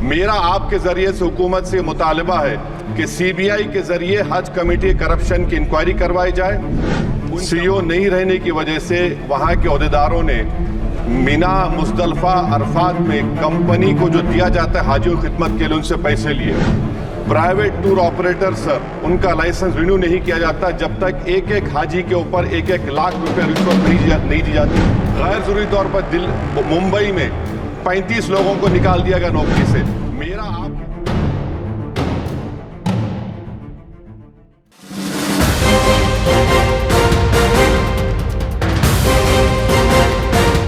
मेरा आपके जरिए से हुकूमत से मुतालबा है कि सीबीआई के जरिए हज कमेटी करप्शन की इंक्वायरी करवाई जाए। सीईओ नहीं रहने की वजह से वहां के ओहदेदारों ने मीना, मुजदलफा, अरफात में कंपनी को जो दिया जाता है हाजियों की खिदमत के लिए उनसे पैसे लिए। प्राइवेट टूर ऑपरेटर सर, उनका लाइसेंस रिन्यू नहीं किया जाता जब तक एक एक हाजी के ऊपर 1-1 लाख रुपए रिश्वत नहीं दी जाती। गैर जरूरी तौर पर मुंबई में 35 लोगों को निकाल दिया गया नौकरी से। मेरा आप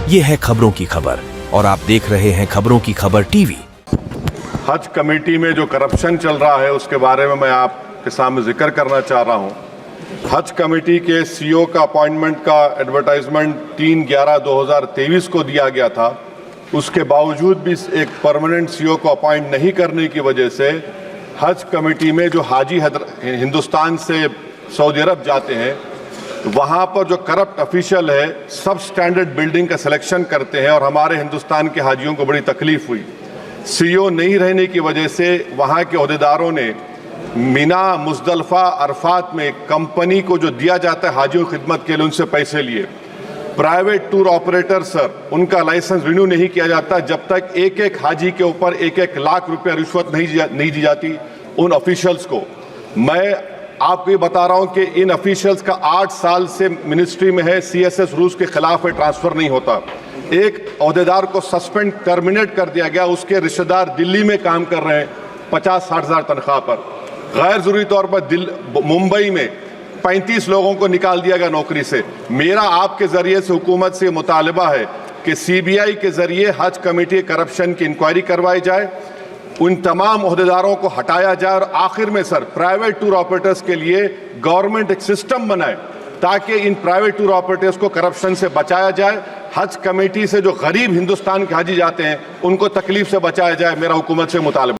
ये है खबरों की खबर और आप देख रहे हैं खबरों की खबर टीवी। हज कमेटी में जो करप्शन चल रहा है उसके बारे में मैं आपके सामने जिक्र करना चाह रहा हूं। हज कमेटी के सीईओ का अपॉइंटमेंट का एडवर्टाइजमेंट 3/11/2023 को दिया गया था। उसके बावजूद भी एक परमानेंट सीईओ को अपॉइंट नहीं करने की वजह से हज कमेटी में जो हाजी हिंदुस्तान से सऊदी अरब जाते हैं वहाँ पर जो करप्ट ऑफिशियल है सब स्टैंडर्ड बिल्डिंग का सिलेक्शन करते हैं और हमारे हिंदुस्तान के हाजियों को बड़ी तकलीफ हुई। सीईओ नहीं रहने की वजह से वहाँ के ओहदेदारों ने मीना, मुजदलफा, अरफात में कंपनी को जो दिया जाता है हाजियों की खिदमत के लिए उनसे पैसे लिए। प्राइवेट टूर ऑपरेटर सर, उनका लाइसेंस रिन्यू नहीं किया जाता जब तक एक एक हाजी के ऊपर 1-1 लाख रुपए रिश्वत नहीं दी जाती उन ऑफिशियल्स को। मैं आपको ये बता रहा हूं कि इन ऑफिशियल्स का 8 साल से मिनिस्ट्री में है, सीएसएस रूल्स के खिलाफ है, ट्रांसफर नहीं होता। एक ओहदेदार को सस्पेंड टर्मिनेट कर दिया गया, उसके रिश्तेदार दिल्ली में काम कर रहे हैं 50-60 हज़ार तनख्वाह पर। गैर जरूरी तौर पर मुंबई में 35 लोगों को निकाल दिया गया नौकरी से। मेरा आपके जरिए से हुकूमत से मुतालबा है कि सीबीआई के जरिए हज कमेटी करप्शन की इंक्वायरी करवाई जाए, उन तमाम ओहदेदारों को हटाया जाए और आखिर में सर प्राइवेट टूर ऑपरेटर्स के लिए गवर्नमेंट एक सिस्टम बनाए ताकि इन प्राइवेट टूर ऑपरेटर्स को करप्शन से बचाया जाए। हज कमेटी से जो गरीब हिंदुस्तान के हाजी जाते हैं उनको तकलीफ से बचाया जाए। मेरा हुकूमत से मुतालबा।